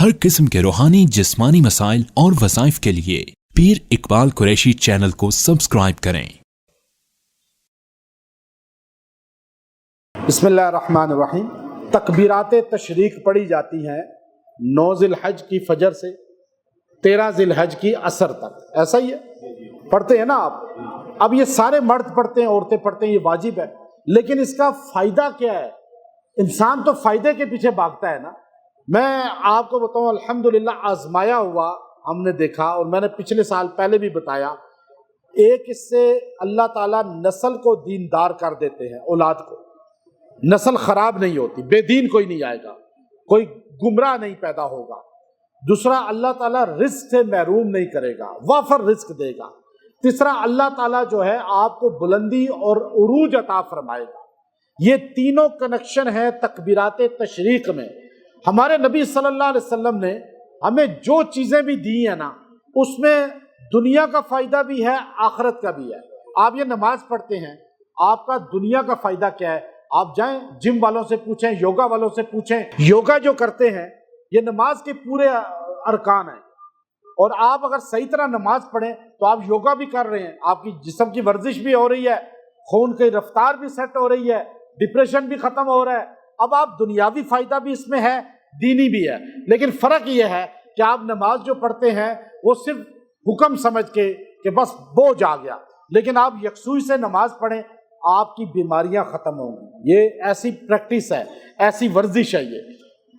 हर किस्म के रूहानी जिस्मानी मसाइल और वज़ाइफ के लिए पीर इकबाल कुरैशी चैनल को सब्सक्राइब करें। बिस्मिल्लाहिर्रहमानिर्रहीम। तकबीरात तशरीक पढ़ी जाती हैं 9 ज़िलहज की फजर से 13 ज़िलहज की असर तक, ऐसा ही है, पढ़ते हैं ना आप। अब ये सारे मर्द पढ़ते हैं, औरतें पढ़ते हैं, ये वाजिब है, लेकिन इसका फ़ायदा क्या है? इंसान तो फ़ायदे के पीछे भागता है ना। मैं आपको बताऊं, अल्हम्दुलिल्लाह आजमाया हुआ हमने देखा, और मैंने पिछले साल पहले भी बताया, एक इससे अल्लाह ताला नस्ल को दीनदार कर देते हैं, औलाद को नस्ल खराब नहीं होती, बेदीन कोई नहीं आएगा, कोई गुमराह नहीं पैदा होगा। दूसरा, अल्लाह ताला रिस्क से महरूम नहीं करेगा, वाफर रिस्क देगा। तीसरा, अल्लाह ताला जो है आपको बुलंदी और उरूज अता फरमाएगा। ये तीनों कनेक्शन है तकबीरात तशरीक में। हमारे नबी सल्लल्लाहु अलैहि वसल्लम ने हमें जो चीज़ें भी दी हैं ना, उसमें दुनिया का फ़ायदा भी है, आखिरत का भी है। आप ये नमाज पढ़ते हैं, आपका दुनिया का फ़ायदा क्या है? आप जाएं जिम वालों से पूछें, योगा वालों से पूछें। योगा जो करते हैं ये नमाज के पूरे अरकान हैं, और आप अगर सही तरह नमाज पढ़ें तो आप योगा भी कर रहे हैं, आपकी जिस्म की वर्जिश भी हो रही है, खून की रफ्तार भी सेट हो रही है, डिप्रेशन भी ख़त्म हो रहा है। अब आप दुनियावी फ़ायदा भी इसमें है, दीनी भी है, लेकिन फ़र्क ये है कि आप नमाज जो पढ़ते हैं वो सिर्फ हुक्म समझ के कि बस बोझ आ गया, लेकिन आप यकसुई से नमाज पढ़ें, आपकी बीमारियां ख़त्म होंगी। ये ऐसी प्रैक्टिस है, ऐसी वर्जिश है ये।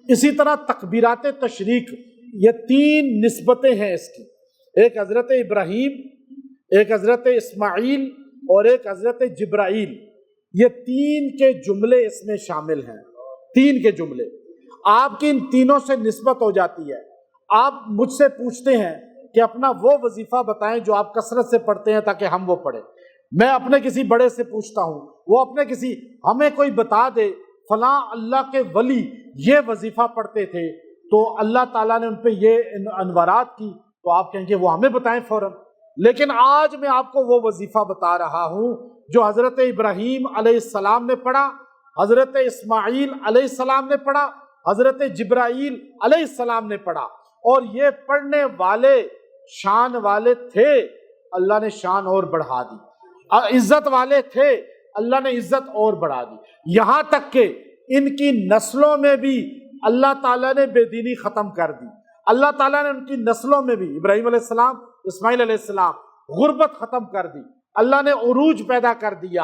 इसी तरह तकबीरात तशरीक, ये 3 निस्बतें हैं इसकी, एक हज़रत इब्राहीम, एक हज़रत इस्माईल और एक हज़रत जिब्राईल। ये 3 के जुमले इसमें शामिल हैं, 3 के जुमले। आपकी इन तीनों से निस्बत हो जाती है। आप मुझसे पूछते हैं कि अपना वो वजीफ़ा बताएं जो आप कसरत से पढ़ते हैं ताकि हम वो पढ़ें। मैं अपने किसी बड़े से पूछता हूँ, वो अपने किसी, हमें कोई बता दे फलां अल्लाह के वली ये वजीफ़ा पढ़ते थे तो अल्लाह ताला ने उन पे ये अनवारात की, तो आप कहेंगे वो हमें बताएं फ़ौरन। लेकिन आज मैं आपको वो वजीफ़ा बता रहा हूँ जो हज़रत इब्राहीम अलैहिस्सलाम ने पढ़ा, हज़रत इस्माईल अलैहिस्सलाम ने पढ़ा, हज़रत जिब्राईल अलैहिस्सलाम ने पढ़ा, और ये पढ़ने वाले शान वाले थे, अल्लाह ने शान और बढ़ा दी। इज्जत वाले थे, अल्लाह ने इज्जत और बढ़ा दी। यहाँ तक कि इनकी नस्लों में भी अल्लाह ताला ने बेदीनी ख़त्म कर दी। अल्लाह ताला ने उनकी नस्लों में भी, इब्राहीम अलैहिस्सलाम, इस्माईल अलैहिस्सलाम, गुर्बत ख़त्म कर दी, अल्लाह ने उरूज पैदा कर दिया।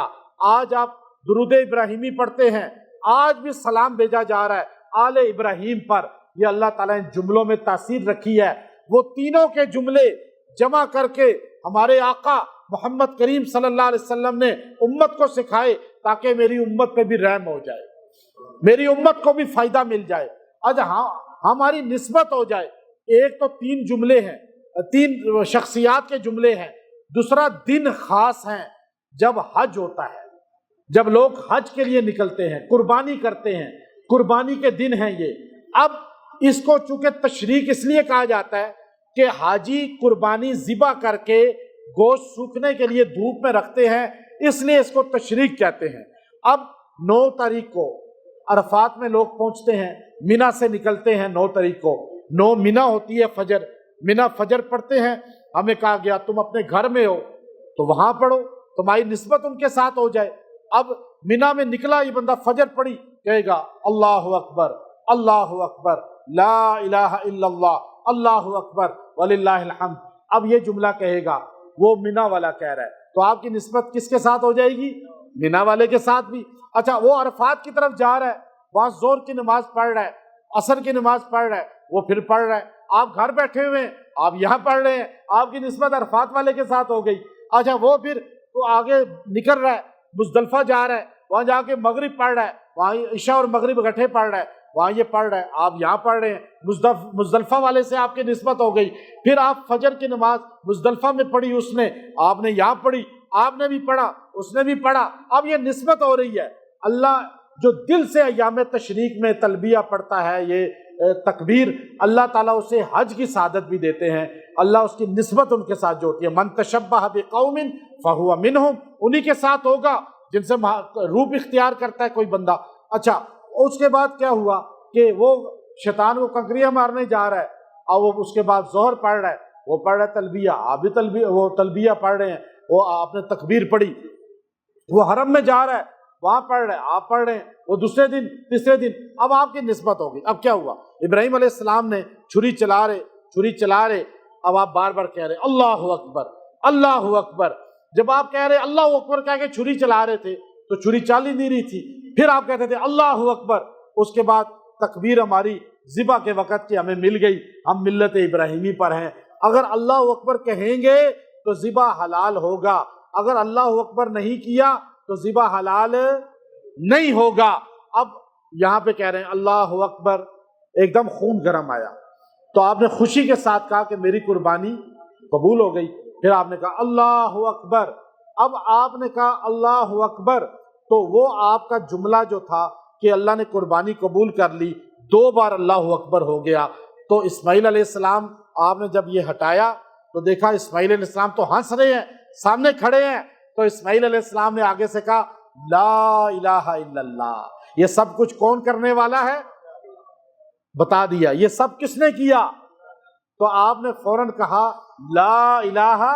आज आप दुरूद इब्राहिमी पढ़ते हैं, आज भी सलाम भेजा जा रहा है आले इब्राहीम पर। यह अल्लाह ताला ने जुमलों में तासीर रखी है। वो तीनों के जुमले जमा करके हमारे आका मोहम्मद करीम सल्लल्लाहु अलैहि वसल्लम ने उम्मत को सिखाए ताकि मेरी उम्मत पे भी रहम हो जाए, मेरी उम्मत को भी फायदा मिल जाए, आज हमारी निस्बत हो जाए। एक तो 3 जुमले हैं, 3 शख्सियात के जुमले हैं। दूसरा, दिन खास हैं जब हज होता है, जब लोग हज के लिए निकलते हैं, कुर्बानी करते हैं, कुर्बानी के दिन हैं ये। अब इसको चूंकि तशरीक इसलिए कहा जाता है कि हाजी कुर्बानी ज़िबा करके गोश्त सूखने के लिए धूप में रखते हैं, इसलिए इसको तशरीक कहते हैं। अब 9 तारीख को अरफात में लोग पहुंचते हैं, मिना से निकलते हैं 9 तारीख को। 9 मिना होती है फजर, मिना फजर पढ़ते हैं। हमें कहा गया तुम अपने घर में हो तो वहां पढ़ो, तुम्हारी निस्बत उनके साथ हो जाए। अब मिना में निकला ये बंदा, फजर पढ़ी, कहेगा अल्लाहु अकबर, अल्लाहु अकबर, ला इलाहा इल्लल्लाह, अल्लाहु अकबर वलिल्लाहिल हम्द। अब ये जुमला कहेगा, वो मिना वाला कह रहा है, तो आपकी निस्बत किसके साथ हो जाएगी? मिना वाले के साथ भी। अच्छा, वो अरफात की तरफ जा रहा है, वहां जोर की नमाज पढ़ रहा है, असर की नमाज पढ़ रहा है, वो फिर पढ़ रहा है। आप घर बैठे हुए हैं, आप यहाँ पढ़ रहे हैं, आपकी निस्बत अरफात वाले के साथ हो गई। अच्छा, वो फिर तो आगे निकल रहा है, मुजदलफा जा रहा है, वहां जाके मगरिब पढ़ रहा है, वहां ईशा और मगरिब इकट्ठे पढ़ रहा है, वहां ये पढ़ रहा है, आप यहाँ पढ़ रहे हैं, मुजदलफा वाले से आपकी निस्बत हो गई। फिर आप फजर की नमाज मुजदलफा में पढ़ी, उसने, आपने यहाँ पढ़ी, आपने भी पढ़ा, उसने भी पढ़ा, अब ये निस्बत हो रही है। अल्लाह जो दिल से अय्याम तशरीक में तलबिया पढ़ता है, ये तकबीर, अल्लाह ताला उसे हज की सादत भी देते हैं। अल्लाह उसकी निस्बत उनके साथ जो होती है, मन तशब्बह बिक़ौमिन फहुवा मिनहुम, उन्हीं के साथ होगा जिनसे रूप इख्तियार करता है कोई बंदा। अच्छा, उसके बाद क्या हुआ कि वो शैतान को कंकरियां मारने जा रहा है, और वो उसके बाद ज़ोहर पढ़ रहा है, वो पढ़ रहा है तलबिया, आप भी तलबिया, वो तलबिया पढ़ रहे हैं, वो आपने तकबीर पढ़ी, वो हरम में जा रहा है, वहाँ पढ़ रहे हैं, आप पढ़ रहे हैं, वो दूसरे दिन तीसरे दिन, अब आपकी निस्बत होगी। अब क्या हुआ, इब्राहिम अलैहिस्सलाम ने छुरी चला रहे, अब आप बार बार कह रहे अल्लाहु अकबर, अल्लाहु अकबर। जब आप कह रहे अल्लाहु अकबर कह के छुरी चला रहे थे तो छुरी चल ही नहीं रही थी, फिर आप कहते थे अल्लाहु अकबर, उसके बाद तकबीर हमारी ज़िबा के वक़्त की हमें मिल गई, हम मिल्लत इब्राहिमी पर हैं। अगर अल्लाहु अकबर कहेंगे तो ज़िबा हलाल होगा, अगर अल्लाहु अकबर नहीं किया तो ज़िबा हलाल नहीं होगा। अब यहाँ पे कह रहे हैं अल्लाहु अकबर, एकदम खून गर्म आया, तो आपने खुशी के साथ कहा कि मेरी कुर्बानी कबूल हो गई। फिर आपने कहा अल्लाहु अकबर। अब आपने कहा अल्लाहु अकबर, तो वो आपका जुमला जो था कि अल्लाह ने कुर्बानी कबूल कर ली, 2 बार अल्लाहु अकबर हो गया। तो इस्माइल अलैहिस्सलाम आपने जब ये हटाया तो देखा इस्माइल अलैहिस्सलाम तो हंस रहे हैं, सामने खड़े हैं, तो इस्माइल अलैहिस्सलाम ने आगे से कहा ला इलाहा इल्लल्लाह। ये सब कुछ कौन करने वाला है, बता दिया, ये सब किसने किया। तो आपने फौरन कहा ला इलाहा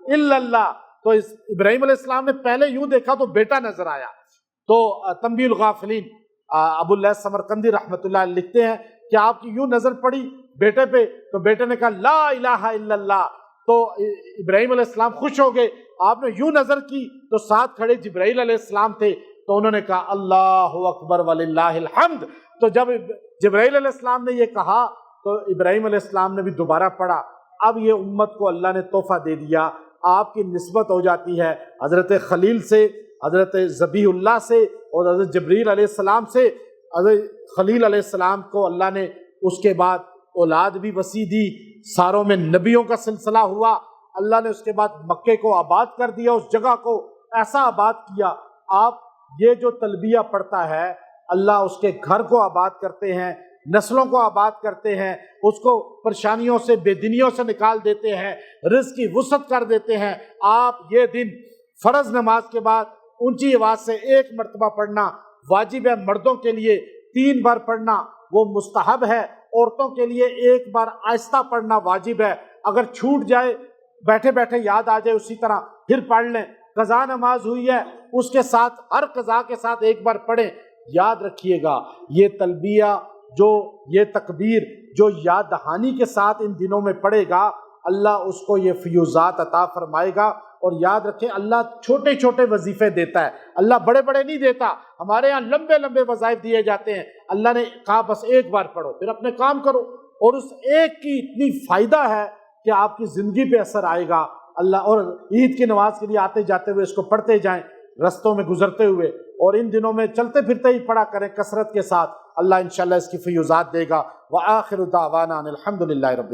इल्लल्लाह। तो इब्राहिम अलैहिस्सलाम ने पहले यूं देखा तो बेटा नजर आया। तो तंबीहुल गाफिलीन अबुल लैथ समरकंदी रहमतुल्लाह अलैह लिखते हैं कि आपकी यूं नजर पड़ी बेटे पे, तो बेटे ने कहा ला इलाहा इल्लल्लाह। तो इब्राहिम अलैहिस्सलाम खुश हो गए। आपने यूं नजर की तो साथ खड़े जिब्राइल अलैहिस्सलाम थे, तो उन्होंने कहा अल्लाहु अकबर वलिल्लाहिल हम्द। तो जब जिब्राइल अलैहिस्सलाम ने ये कहा तो इब्राहिम अलैहिस्सलाम ने भी दोबारा पढ़ा। अब ये उम्मत को अल्लाह ने तोहफा दे दिया, आपकी निस्बत हो जाती है हज़रत खलील से, हज़रत ज़बीहुल्लाह से और हज़रत जबरील अलैहिस्सलाम से। हज़रत खलील अलैहिस्सलाम को अल्लाह ने उसके बाद औलाद भी वसी दी, सारों में नबियों का सिलसिला हुआ। अल्लाह ने उसके बाद मक्के को आबाद कर दिया, उस जगह को ऐसा आबाद किया। आप ये जो तलबिया पढ़ता है, अल्लाह उसके घर को आबाद करते हैं, नस्लों को आबाद करते हैं, उसको परेशानियों से बेदीनियों से निकाल देते हैं, रिज़्क़ की वुसअत कर देते हैं। आप ये दिन फ़र्ज़ नमाज के बाद ऊंची आवाज़ से 1 मरतबा पढ़ना वाजिब है, मर्दों के लिए 3 बार पढ़ना वो मुस्तहब है, औरतों के लिए 1 बार आहिस्ता पढ़ना वाजिब है। अगर छूट जाए, बैठे बैठे याद आ जाए, उसी तरह फिर पढ़ लें। कज़ा नमाज हुई है, उसके साथ हर कज़ा के साथ 1 बार पढ़ें। याद रखिएगा, ये तलबिया जो ये तकबीर जो याद दहानी के साथ इन दिनों में पढ़ेगा, अल्लाह उसको ये फ्यूज़ात अता फरमाएगा। और याद रखें, अल्लाह छोटे छोटे वजीफ़े देता है, अल्लाह बड़े बड़े नहीं देता। हमारे यहाँ लंबे लंबे वज़ाइफ दिए जाते हैं, अल्लाह ने कहा बस 1 बार पढ़ो, फिर अपने काम करो। और उस एक की इतनी फ़ायदा है कि आपकी ज़िंदगी पे असर आएगा। अल्लाह, और ईद की नमाज के लिए आते जाते हुए इसको पढ़ते जाएं, रस्तों में गुजरते हुए, और इन दिनों में चलते फिरते ही पढ़ा करें कसरत के साथ। अल्लाह इंशाअल्लाह इसकी फ़यूज़ात देगा। व आखिरु दावाना अनिल हम्दुलिल्लाहि रब्बिल